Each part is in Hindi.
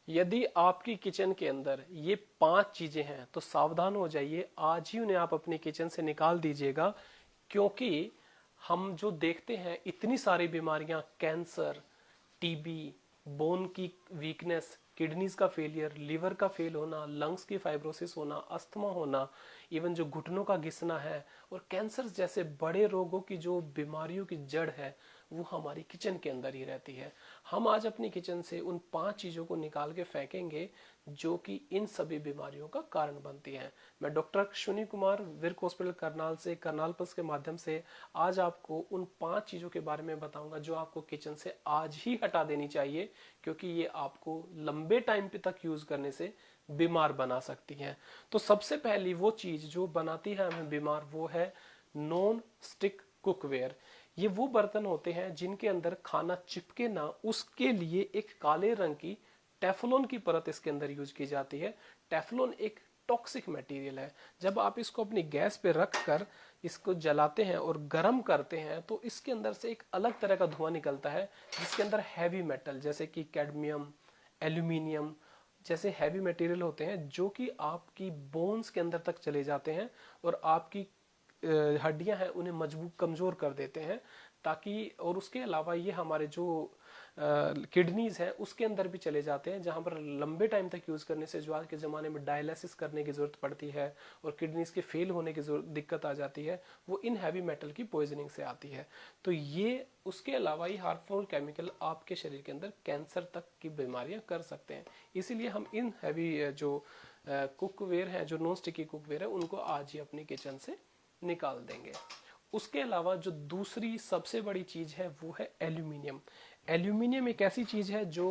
यदि आपकी किचन के अंदर ये 5 चीजें हैं तो सावधान हो जाइए, आज ही उन्हें आप अपनी किचन से निकाल दीजिएगा। क्योंकि हम जो देखते हैं इतनी सारी बीमारियां, कैंसर, टीबी, बोन की वीकनेस, किडनीज का फेलियर, लिवर का फेल होना, लंग्स की फाइब्रोसिस होना, अस्थमा होना, इवन जो घुटनों का घिसना है और कैंसर जैसे बड़े रोगों की जो बीमारियों की जड़ है वो हमारी किचन के अंदर ही रहती है। हम आज अपनी किचन से उन 5 चीजों को निकाल के फेंकेंगे जो कि इन सभी बीमारियों का कारण बनती हैं। मैं डॉक्टर अश्विनी कुमार, विर्क हॉस्पिटल करनाल से, करनाल प्लस के माध्यम से आज आपको उन 5 चीजों के बारे में बताऊंगा जो आपको किचन से आज ही हटा देनी चाहिए, क्योंकि ये आपको लंबे टाइम तक यूज करने से बीमार बना सकती हैं। तो सबसे पहली वो चीज जो बनाती है हमें बीमार, वो है नॉन स्टिक कुकवेयर। ये वो बर्तन होते हैं जिनके अंदर खाना चिपके ना, उसके लिए एक काले रंग की टेफलॉन की परत इसके अंदर यूज की जाती है। टेफलॉन एक टॉक्सिक मटेरियल है। जब आप इसको अपनी गैस पे रख कर इसको जलाते हैं और गर्म करते हैं तो इसके अंदर से एक अलग तरह का धुआं निकलता है, जिसके अंदर हैवी मेटल जैसे कि कैडमियम, एल्यूमिनियम जैसे हैवी मटेरियल होते हैं जो कि आपकी बोन्स के अंदर तक चले जाते हैं और आपकी हड्डियां हैं उन्हें मजबूत कमजोर कर देते हैं। ताकि और उसके अलावा ये हमारे जो किडनीज है उसके अंदर भी चले जाते हैं, जहां पर लंबे टाइम तक यूज करने से जो आज के जमाने में डायलिसिस करने की जरूरत पड़ती है और किडनीज के फेल होने की दिक्कत आ जाती है, वो इन हैवी मेटल की पॉइजनिंग से आती है। तो ये उसके अलावा ये हार्मफुल केमिकल आपके शरीर के अंदर कैंसर तक की बीमारियां कर सकते हैं। इसीलिए हम इन हैवी जो कुकवेयर हैं, जो नॉन स्टिकी कुकवेयर है, उनको आज ही अपनी किचन से निकाल देंगे। उसके अलावा जो दूसरी सबसे बड़ी चीज है वो है एल्यूमिनियम। एल्यूमिनियम एक ऐसी चीज है जो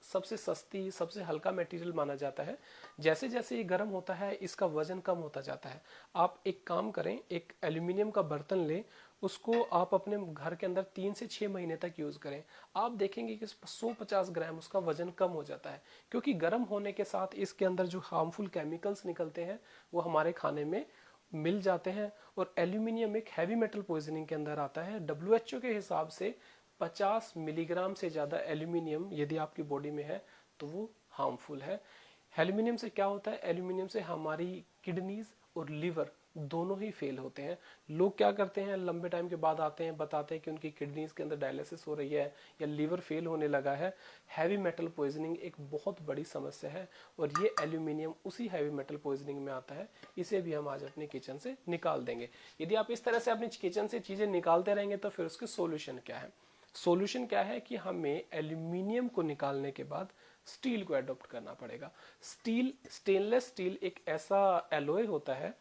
सबसे सस्ती, सबसे हल्का मटेरियल माना जाता है। जैसे जैसे ये गर्म होता है इसका वजन कम होता जाता है। आप एक काम करें, एक एल्यूमिनियम का बर्तन लें, उसको आप अपने घर के अंदर 3 से 6 महीने तक यूज करें। आप देखेंगे कि 150 ग्राम उसका वजन कम हो जाता है, क्योंकि गर्म होने के साथ इसके अंदर जो हार्मफुल केमिकल्स निकलते हैं वो हमारे खाने में मिल जाते हैं। और एल्यूमिनियम एक हैवी मेटल पॉइजनिंग के अंदर आता है। डब्ल्यूएचओ के हिसाब से 50 मिलीग्राम से ज्यादा एल्यूमिनियम यदि आपकी बॉडी में है तो वो हार्मफुल है। एल्यूमिनियम से क्या होता है, एल्यूमिनियम से हमारी किडनीज और लिवर दोनों ही फेल होते हैं। लोग क्या करते हैं, लंबे टाइम के बाद आते हैं, बताते हैं कि उनकी किडनीज के अंदर डायलिसिस हो रही है या लीवर फेल होने लगा है। हैवी मेटल पॉइजनिंग एक बहुत बड़ी समस्या है और ये एल्यूमिनियम उसी हैवी मेटल पॉइजनिंग में आता है। इसे भी हम आज अपनी किचन से निकाल देंगे। यदि आप इस तरह से अपनी किचन से चीजें निकालते रहेंगे तो फिर उसके सॉल्यूशन क्या है? सॉल्यूशन क्या है कि हमें एल्यूमिनियम को निकालने के बाद स्टील को अडॉप्ट करना पड़ेगा। स्टील, स्टेनलेस स्टील एक ऐसा एलॉय होता है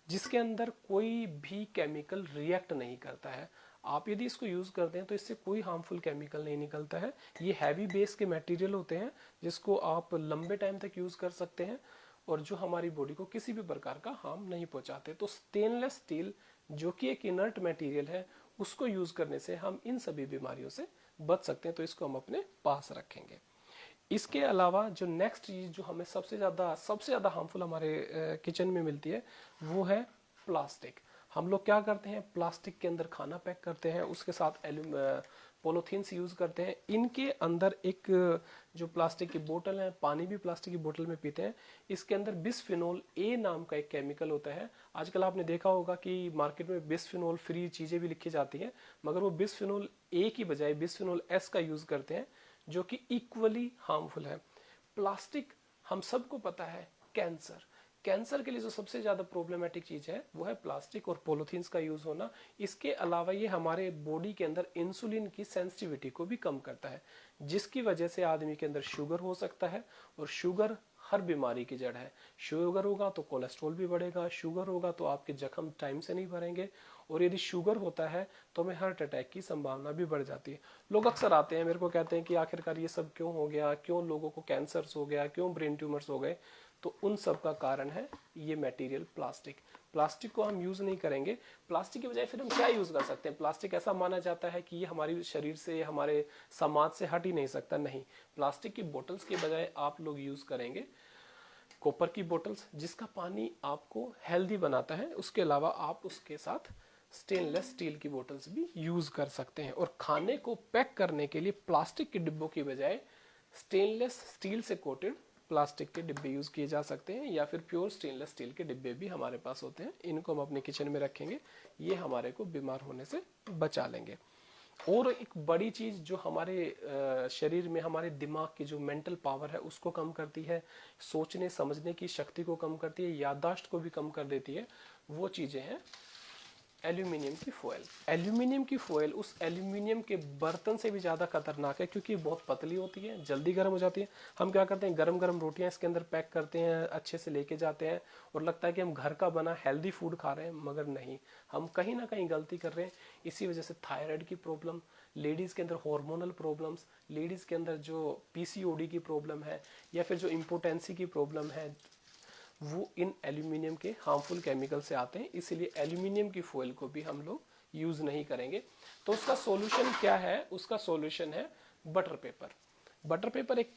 जिसके अंदर कोई भी केमिकल रिएक्ट नहीं करता है। आप यदि इसको यूज करते हैं तो इससे कोई हार्मफुल केमिकल नहीं निकलता है। ये हैवी बेस के मटेरियल होते हैं जिसको आप लंबे टाइम तक यूज कर सकते हैं और जो हमारी बॉडी को किसी भी प्रकार का हार्म नहीं पहुंचाते। तो स्टेनलेस स्टील जो कि एक इनर्ट मटेरियल है, उसको यूज करने से हम इन सभी बीमारियों से बच सकते हैं। तो इसको हम अपने पास रखेंगे। इसके अलावा जो नेक्स्ट चीज जो हमें सबसे ज्यादा हार्मफुल हमारे किचन में मिलती है वो है प्लास्टिक। हम लोग क्या करते हैं, प्लास्टिक के अंदर खाना पैक करते हैं, उसके साथ पोलोथीन्स यूज करते हैं। इनके अंदर एक जो प्लास्टिक की बोतल है, पानी भी प्लास्टिक की बोतल में पीते हैं, इसके अंदर बिस्फिनोल ए नाम का एक केमिकल होता है। आजकल आपने देखा होगा कि मार्केट में बिस्फिनोल फ्री चीजें भी लिखी जाती हैं, मगर वो बिस्फिनोल ए की बजाय बिस्फिनोल एस का यूज करते हैं, जो कि इक्वली हार्मफुल है। प्लास्टिक हम सबको पता है कैंसर, कैंसर के लिए जो सबसे ज्यादा प्रॉब्लमेटिक चीज है वो है प्लास्टिक और पॉलीथीन्स का यूज होना। इसके अलावा ये हमारे बॉडी के अंदर इंसुलिन की सेंसिटिविटी को भी कम करता है, जिसकी वजह से आदमी के अंदर शुगर हो सकता है। और शुगर हर बीमारी की जड़ है। शुगर होगा तो कोलेस्ट्रॉल भी बढ़ेगा, शुगर होगा तो आपके जख्म टाइम से नहीं भरेंगे, और यदि शुगर होता है तो हमें हार्ट अटैक की संभावना भी बढ़ जाती है। लोग अक्सर आते हैं मेरे को, कहते हैं कि आखिरकार ये सब क्यों हो गया, क्यों लोगों को कैंसर्स हो गया, क्यों ब्रेन ट्यूमर्स हो गए। तो उन सब का कारण है ये मटेरियल प्लास्टिक। प्लास्टिक को हम यूज नहीं करेंगे, प्लास्टिक की बजाय फिर हम क्या यूज कर सकते हैं? प्लास्टिक ऐसा माना जाता है कि ये हमारे शरीर से, हमारे समाज से हट ही नहीं सकता। नहीं, प्लास्टिक की बोतल्स के बजाय आप लोग यूज करेंगे कॉपर की बोतल्स, जिसका पानी आपको हेल्दी बनाता है। उसके अलावा आप उसके साथ स्टेनलेस स्टील की बोतल्स भी यूज कर सकते हैं। और खाने को पैक करने के लिए प्लास्टिक के डिब्बों की बजाय स्टेनलेस स्टील से कोटेड प्लास्टिक के डिब्बे यूज किए जा सकते हैं, या फिर प्योर स्टेनलेस स्टील के डिब्बे भी हमारे पास होते हैं। इनको हम अपने किचन में रखेंगे, ये हमारे को बीमार होने से बचा लेंगे। और एक बड़ी चीज जो हमारे शरीर में, हमारे दिमाग की जो मेंटल पावर है उसको कम करती है, सोचने समझने की शक्ति को कम करती है, याददाश्त को भी कम कर देती है, वो चीजें हैं एल्यूमिनियम की फॉयल। एल्यूमिनियम की फॉयल उस एल्यूमिनियम के बर्तन से भी ज़्यादा खतरनाक है, क्योंकि बहुत पतली होती है, जल्दी गर्म हो जाती है। हम क्या करते हैं, गरम गरम रोटियां इसके अंदर पैक करते हैं, अच्छे से लेके जाते हैं, और लगता है कि हम घर का बना हेल्दी फूड खा रहे हैं, मगर नहीं, हम कहीं ना कहीं गलती कर रहे हैं। इसी वजह से थायराइड की प्रॉब्लम, लेडीज के अंदर हार्मोनल प्रॉब्लम्स, लेडीज के अंदर जो पीसीओडी की प्रॉब्लम है, या फिर जो इम्पोटेंसी की प्रॉब्लम है, वो इन एल्यूमिनियम के हार्मफुल केमिकल से आते हैं। इसीलिए एल्यूमिनियम की फॉयल को भी हम लोग यूज नहीं करेंगे। तो उसका सॉल्यूशन क्या है? उसका सॉल्यूशन है बटर पेपर। बटर पेपर एक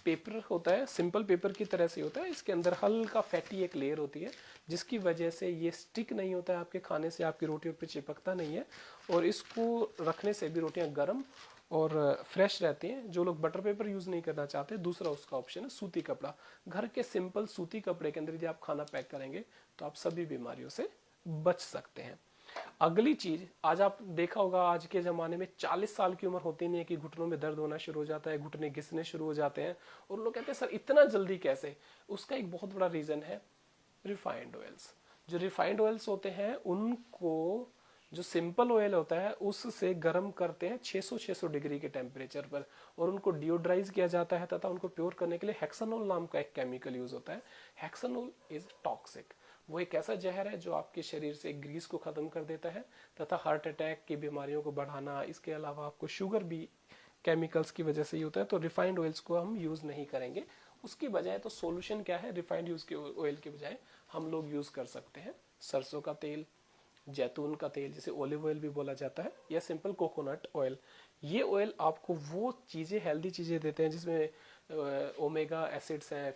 पेपर होता है, सिंपल पेपर की तरह से होता है, इसके अंदर हल्का फैटी एक लेयर होती है, जिसकी वजह से ये स्टिक नहीं होता है आपके खाने से, आपकी रोटियों पे चिपकता नहीं है, और इसको रखने से भी रोटियां गर्म और फ्रेश रहती हैं। जो लोग बटर पेपर यूज नहीं करना चाहते, दूसरा उसका ऑप्शन है सूती कपड़ा। घर के सिंपल सूती कपड़े के अंदर यदि आप खाना पैक करेंगे तो आप सभी बीमारियों से बच सकते हैं। अगली चीज, आज आप देखा होगा आज के जमाने में 40 साल की उम्र होती नहीं है कि घुटनों में दर्द होना शुरू हो जाता है, घुटने घिसने शुरू हो जाते हैं, और लोग कहते हैं सर इतना जल्दी कैसे? उसका एक बहुत बड़ा रीजन है रिफाइंड ऑयल्स। जो रिफाइंड ऑयल्स होते हैं उनको, जो सिंपल ऑयल होता है उससे गर्म करते हैं 600 डिग्री के टेम्परेचर पर, और उनको डिओड्राइज किया जाता है, तथा उनको प्योर करने के लिए हेक्सानोल नाम का एक केमिकल यूज होता है। हेक्सानोल इज टॉक्सिक। वो एक ऐसा जहर है जो आपके शरीर से ग्रीस को खत्म कर देता है, तथा हार्ट अटैक की बीमारियों को बढ़ाना, इसके अलावा आपको शुगर भी केमिकल्स की वजह से ही होता है। तो रिफाइंड ऑयल्स को हम यूज नहीं करेंगे। उसकी बजाय तो सॉल्यूशन क्या है? रिफाइंड यूज के ऑयल के बजाय हम लोग यूज कर सकते हैं सरसों का तेल, जैतून का तेल जिसे ऑलिव ऑयल भी बोला जाता है, या सिंपल कोकोनट ऑयल। ये ऑयल आपको वो चीजें, हेल्दी चीजें देते हैं जिसमें ओमेगा एसिड्स हैं,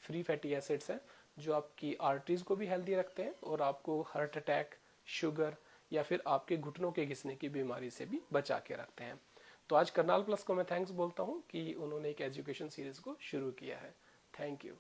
फ्री फैटी एसिड्स हैं, जो आपकी आर्टरीज को भी हेल्दी रखते हैं, और आपको हार्ट अटैक, शुगर, या फिर आपके घुटनों के घिसने की बीमारी से भी बचा के रखते हैं। तो आज करनाल प्लस को मैं थैंक्स बोलता हूँ कि उन्होंने एक एजुकेशन सीरीज को शुरू किया है। Thank you.